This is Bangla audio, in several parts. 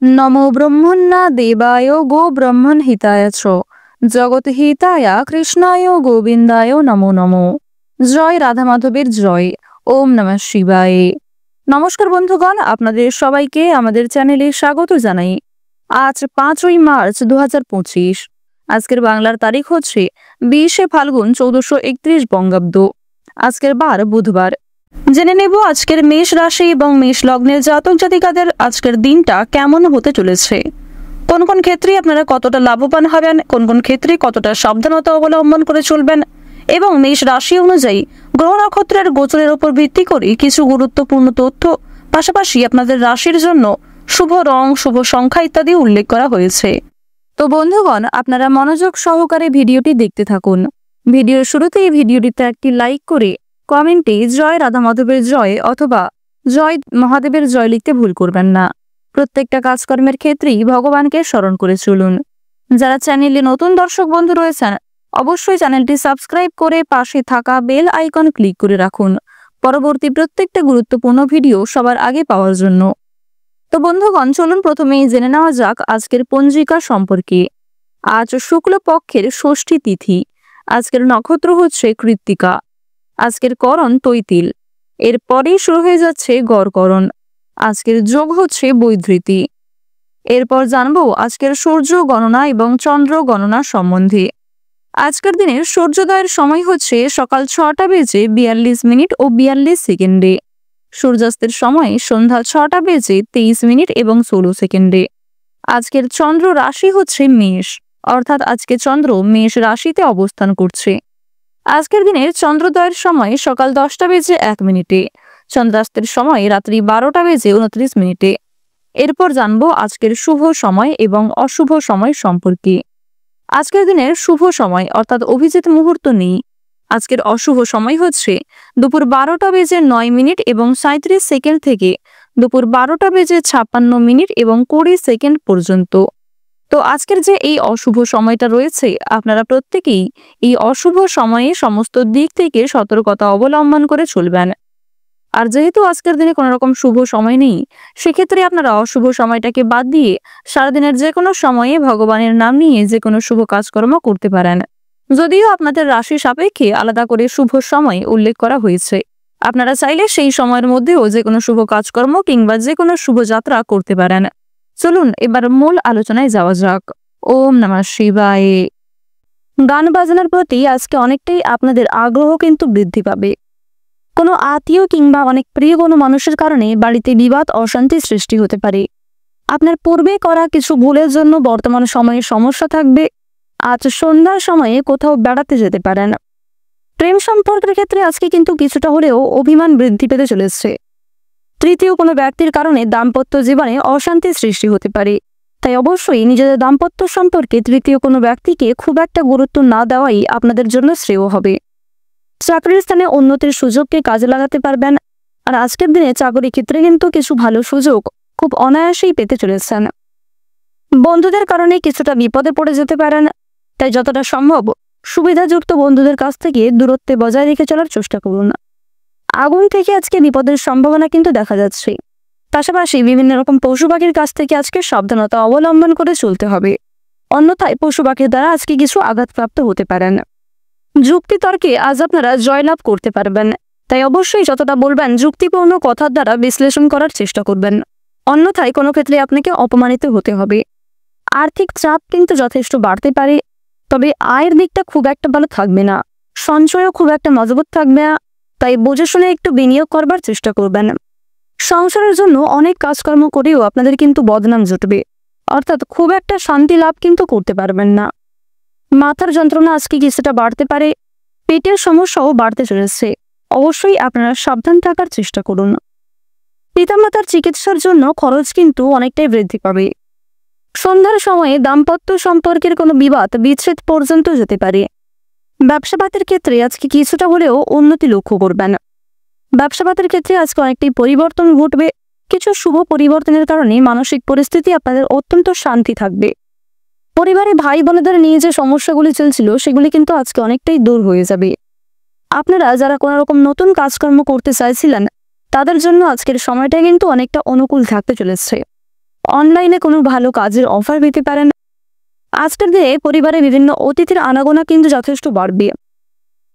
নমো ব্রহ্মণ্যা দেবায় গো ব্রহ্মণ হিতায় চ জগৎ হিতায় কৃষ্ণায় গোবিন্দায় নমো নমো। জয় রাধা মাধবের জয়। ওম নমঃ শিবায়। নমস্কার বন্ধুগণ, আপনাদের সবাইকে আমাদের চ্যানেলে স্বাগত জানাই। আজ 5ই মার্চ 2025। আজকের বাংলার তারিখ হচ্ছে 20শে ফাল্গুন 1431 বঙ্গাব্দ। আজকের বার বুধবার। জেনে নেব আজকের মেষ রাশি এবং মেষ লগ্নের জাতক জাতিকাদের আজকের দিনটা কেমন হতে চলেছে। কোন কোন ক্ষেত্রে আপনারা কতটা লাভবান হবেন, কোন কোন ক্ষেত্রে কতটা সাবধানতা অবলম্বন করে চলবেন, এবং মেষ রাশি অনুযায়ী গ্রহ নক্ষত্রের গোচরের উপর ভিত্তি করে কিছু গুরুত্বপূর্ণ তথ্য, পাশাপাশি আপনাদের রাশির জন্য শুভ রং, শুভ সংখ্যা ইত্যাদি উল্লেখ করা হয়েছে। তো বন্ধুগণ, আপনারা মনোযোগ সহকারে ভিডিওটি দেখতে থাকুন। ভিডিওর শুরুতেই ভিডিওটিতে একটি লাইক করে কমেন্টে জয় রাধা মাধবের জয় অথবা জয় মহাদেবের জয় লিখতে ভুল করবেন না। প্রত্যেকটা কাজকর্মের ক্ষেত্রেই ভগবানকে স্মরণ করে চলুন। যারা চ্যানেলে নতুন দর্শক বন্ধু রয়েছেন, অবশ্যই চ্যানেলটি সাবস্ক্রাইব করে পাশে থাকা বেল আইকন ক্লিক করে রাখুন পরবর্তী প্রত্যেকটা গুরুত্বপূর্ণ ভিডিও সবার আগে পাওয়ার জন্য। তো বন্ধুগণ, চলুন প্রথমেই জেনে নেওয়া যাক আজকের পঞ্জিকা সম্পর্কে। আজ শুক্লপক্ষের ষষ্ঠী তিথি। আজকের নক্ষত্র হচ্ছে কৃত্তিকা। আজকের করণ তৈতিল। এরপরেই শুরু হয়ে যাচ্ছে গড়করণ। আজকের যোগ হচ্ছে বৈধৃতি। এরপর জানবো আজকের সূর্য গণনা এবং চন্দ্র গণনা সম্বন্ধে। আজকের দিনের সূর্যোদয়ের সময় হচ্ছে সকাল 6টা বেজে 42 মিনিট ও 42 সেকেন্ডে। সূর্যাস্তের সময় সন্ধ্যা 6টা বেজে 23 মিনিট এবং 16 সেকেন্ডে। আজকের চন্দ্র রাশি হচ্ছে মেষ, অর্থাৎ আজকে চন্দ্র মেষ রাশিতে অবস্থান করছে। আজকের দিনের চন্দ্রোদয়ের সময় সকাল 10টা বেজে 1 মিনিটে। চন্দ্রাস্তের সময় রাত্রি 12টা বেজে 29 মিনিটে। এরপর জানবো আজকের শুভ সময় এবং অশুভ সময় সম্পর্কে। আজকের দিনের শুভ সময় অর্থাৎ অভিজিৎ মুহূর্ত নেই। আজকের অশুভ সময় হচ্ছে দুপুর 12টা বেজে 9 মিনিট এবং 37 সেকেন্ড থেকে দুপুর 12টা বেজে 56 মিনিট এবং 20 সেকেন্ড পর্যন্ত। তো আজকের যে এই অশুভ সময়টা রয়েছে, আপনারা প্রত্যেকেই এই অশুভ সময়ে সমস্ত দিক থেকে সতর্কতা অবলম্বন করে চলবেন। আর যেহেতু আজকের দিনে কোনো রকম শুভ সময় নেই, সেক্ষেত্রে আপনারা অশুভ সময়টাকে বাদ দিয়ে সারাদিনের যে কোনো সময়ে ভগবানের নাম নিয়ে যে কোনো শুভ কাজকর্ম করতে পারেন। যদিও আপনাদের রাশি সাপেক্ষে আলাদা করে শুভ সময় উল্লেখ করা হয়েছে, আপনারা চাইলে সেই সময়ের মধ্যেও যে কোনো শুভ কাজকর্ম কিংবা যে কোনো শুভযাত্রা করতে পারেন। চলুন এবার মূল আলোচনায় যাওয়া যাক। ওম নমঃ শিবায়। গান বাজনার প্রতি আজকে অনেকটাই আপনাদের আগ্রহ কিন্তু বৃদ্ধি পাবে। কোনো আত্মীয় কিংবা অনেক প্রিয় কোনো মানুষের কারণে বাড়িতে বিবাদ, অশান্তি সৃষ্টি হতে পারে। আপনার পূর্বে করা কিছু ভুলের জন্য বর্তমান সময়ে সমস্যা থাকবে। আজ সন্ধ্যার সময়ে কোথাও বেড়াতে যেতে পারেন। প্রেম সম্পর্কের ক্ষেত্রে আজকে কিন্তু কিছুটা হলেও অভিমান বৃদ্ধি পেতে চলেছে। তৃতীয় কোনো ব্যক্তির কারণে দাম্পত্য জীবনে অশান্তি সৃষ্টি হতে পারে। তাই অবশ্যই নিজেদের দাম্পত্য সম্পর্কে তৃতীয় কোনো ব্যক্তিকে খুব একটা গুরুত্ব না দেওয়াই আপনাদের জন্য শ্রেয় হবে। চাকরির স্থানে উন্নতির সুযোগকে কাজে লাগাতে পারবেন। আর আজকের দিনে চাকরি ক্ষেত্রে কিন্তু কিছু ভালো সুযোগ খুব অনায়াসেই পেতে চলেছেন। বন্ধুদের কারণে কিছুটা বিপদে পড়ে যেতে পারেন, তাই যতটা সম্ভব সুবিধাযুক্ত বন্ধুদের কাছ থেকে দূরত্বে বজায় রেখে চলার চেষ্টা করুন। আগুন থেকে আজকে বিপদের সম্ভাবনা কিন্তু দেখা যাচ্ছে। পাশাপাশি বিভিন্ন রকম পশু পাখির কাছ থেকে আজকে সাবধানতা অবলম্বন করে চলতে হবে, অন্যথায় পশু পাখির দ্বারা আজকে কিছু আঘাতপ্রাপ্ত হতে পারেন। যুক্তিতর্কে আজ আপনারা জয়লাভ করতে পারবেন, তাই অবশ্যই যতটা বলবেন যুক্তিপূর্ণ কথার দ্বারা বিশ্লেষণ করার চেষ্টা করবেন, অন্যথায় কোনো ক্ষেত্রে আপনাকে অপমানিত হতে হবে। আর্থিক চাপ কিন্তু যথেষ্ট বাড়তে পারে, তবে আয়ের দিকটা খুব একটা ভালো থাকবে না, সঞ্চয়ও খুব একটা মজবুত থাকবে না, তাই বুঝে শুনে একটু বিনিয়োগ করবার চেষ্টা করবেন। সংসারের জন্য অনেক কাজকর্ম করেও আপনাদের কিন্তু বদনাম জুটবে, অর্থাৎ খুব একটা শান্তি লাভ কিন্তু করতে পারবেন না। মাথার যন্ত্রণা আজকে কিছুটা বাড়তে পারে, পেটের সমস্যাও বাড়তে চলেছে। অবশ্যই আপনারা সাবধান থাকার চেষ্টা করুন। পিতামাতার চিকিৎসার জন্য খরচ কিন্তু অনেকটাই বৃদ্ধি পাবে। সন্ধ্যার সময়ে দাম্পত্য সম্পর্কের কোনো বিবাদ বিচ্ছেদ পর্যন্ত যেতে পারে। ব্যবসাপাতের ক্ষেত্রে আজকে কিছুটা হলেও উন্নতি লক্ষ্য করবেন। ব্যবসাপাতের ক্ষেত্রে আজকে অনেকটাই পরিবর্তন ঘটবে। কিছু শুভ পরিবর্তনের কারণে মানসিক পরিস্থিতি আপনাদের অত্যন্ত শান্তি থাকবে। পরিবারে ভাই বোনেদের নিয়ে যে সমস্যাগুলি চলছিল সেগুলি কিন্তু আজকে অনেকটাই দূর হয়ে যাবে। আপনারা যারা কোনো রকম নতুন কাজকর্ম করতে চাইছিলেন, তাদের জন্য আজকের সময়টা কিন্তু অনেকটা অনুকূল থাকতে চলেছে। অনলাইনে কোনো ভালো কাজের অফার পেতে পারেন। আজকের দিনে পরিবারে বিভিন্ন অতিথির আনাগোনা কিন্তু যথেষ্ট বাড়বে।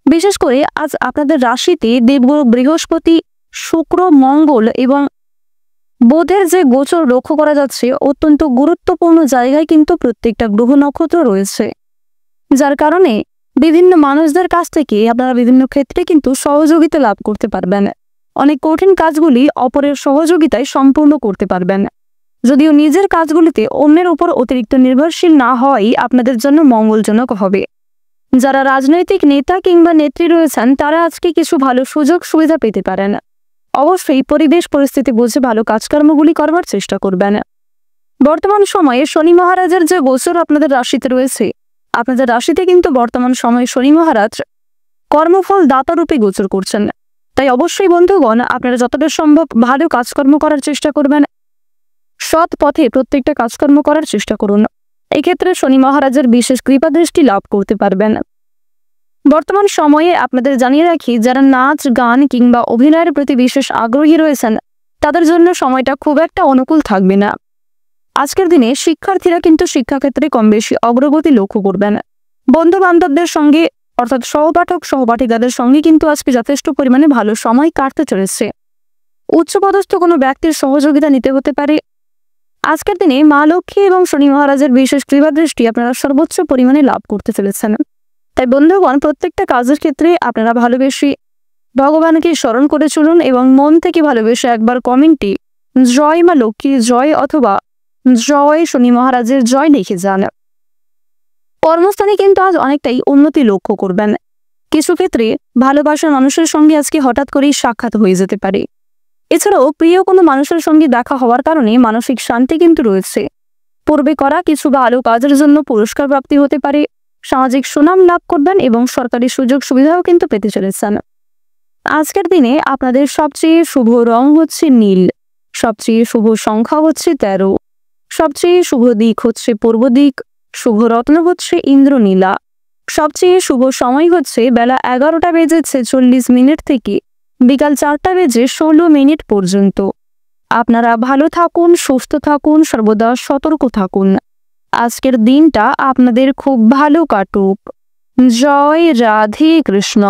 বিশেষ করে আজ আপনাদের রাশিতে দেবগুরু বৃহস্পতি, শুক্র, মঙ্গল এবং বুধের যে গোচর লক্ষ্য করা যাচ্ছে, অত্যন্ত গুরুত্বপূর্ণ জায়গায় কিন্তু প্রত্যেকটা গ্রহ নক্ষত্র রয়েছে, যার কারণে বিভিন্ন মানুষদের কাছ থেকে আপনারা বিভিন্ন ক্ষেত্রে কিন্তু সহযোগিতা লাভ করতে পারবেন। অনেক কঠিন কাজগুলি অপরের সহযোগিতায় সম্পূর্ণ করতে পারবেন। যদিও নিজের কাজগুলিতে অন্যের উপর অতিরিক্ত নির্ভরশীল না হওয়াই আপনাদের জন্য মঙ্গলজনক হবে। যারা রাজনৈতিক নেতা কিংবা নেত্রী রয়েছেন তারা আজকে কিছু ভালো সুযোগ সুবিধা পেতে পারেন। অবশ্যই পরিবেশ পরিস্থিতি বুঝে ভালো কাজকর্মগুলি করবার চেষ্টা করবেন। বর্তমান সময়ে শনি মহারাজের যে গোচর আপনাদের রাশিতে রয়েছে, আপনাদের রাশিতে কিন্তু বর্তমান সময়ে শনি মহারাজ কর্মফল দাতারূপে গোচর করছেন। তাই অবশ্যই বন্ধুগণ, আপনারা যতটা সম্ভব ভালো কাজকর্ম করার চেষ্টা করবেন, সৎ পথে প্রত্যেকটা কাজকর্ম করার চেষ্টা করুন। এক্ষেত্রে শনি মহারাজের বিশেষ কৃপা দৃষ্টি লাভ করতে পারবেন। বর্তমান সময়ে আপনাদের জানিয়ে রাখি, যারা নাচ, গান কিংবা অভিনয়ের প্রতি বিশেষ আগ্রহী রয়েছেন তাদের জন্য সময়টা খুব একটা অনুকূল থাকবে না। আজকের দিনে শিক্ষার্থীরা কিন্তু শিক্ষাক্ষেত্রে কম বেশি অগ্রগতি লক্ষ্য করবেন। বন্ধু বান্ধবদের সঙ্গে অর্থাৎ সহপাঠক সহপাঠিকাদের সঙ্গে কিন্তু আজকে যথেষ্ট পরিমাণে ভালো সময় কাটতে চলেছে। উচ্চপদস্থ কোনো ব্যক্তির সহযোগিতা নিতে হতে পারে। আজকের দিনে মা লক্ষ্মী এবং শনি মহারাজের বিশেষ কৃপা দৃষ্টি আপনারা সর্বোচ্চ পরিমাণে লাভ করতে চলেছেন। তাই বন্ধুগণ, প্রত্যেকটা কাজের ক্ষেত্রে আপনারা ভালোবেসে ভগবানকে স্মরণ করে চলুন এবং মন থেকে ভালোবেসে একবার কমেন্টে জয় মা লক্ষ্মী জয় অথবা জয় শনি মহারাজের জয় লিখে যান। কর্মস্থানে কিন্তু আজ অনেকটাই উন্নতি লক্ষ্য করবেন। কিছু ক্ষেত্রে ভালোবাসার মানুষের সঙ্গে আজকে হঠাৎ করেই সাক্ষাৎ হয়ে যেতে পারে। এছাড়াও প্রিয় কোনো মানুষের সঙ্গে দেখা হওয়ার কারণে মানসিক শান্তি কিন্তু রয়েছে। পূর্বে করা কিছু ভালো কাজের জন্য পুরস্কার প্রাপ্তি হতে পারে। সামাজিক সুনাম লাভ করবেন এবং সরকারি সুযোগ সুবিধাও কিন্তু পেতে চলেছেন। আজকের দিনে আপনাদের সবচেয়ে শুভ রং হচ্ছে নীল, সবচেয়ে শুভ সংখ্যা হচ্ছে 13, সবচেয়ে শুভ দিক হচ্ছে পূর্ব দিক, শুভ রত্ন হচ্ছে ইন্দ্রনীলা, সবচেয়ে শুভ সময় হচ্ছে বেলা 11:46 থেকে বিকাল 4:16 পর্যন্ত। আপনারা ভালো থাকুন, সুস্থ থাকুন, সর্বদা সতর্ক থাকুন। আজকের দিনটা আপনাদের খুব ভালো কাটুক। জয় রাধে কৃষ্ণ।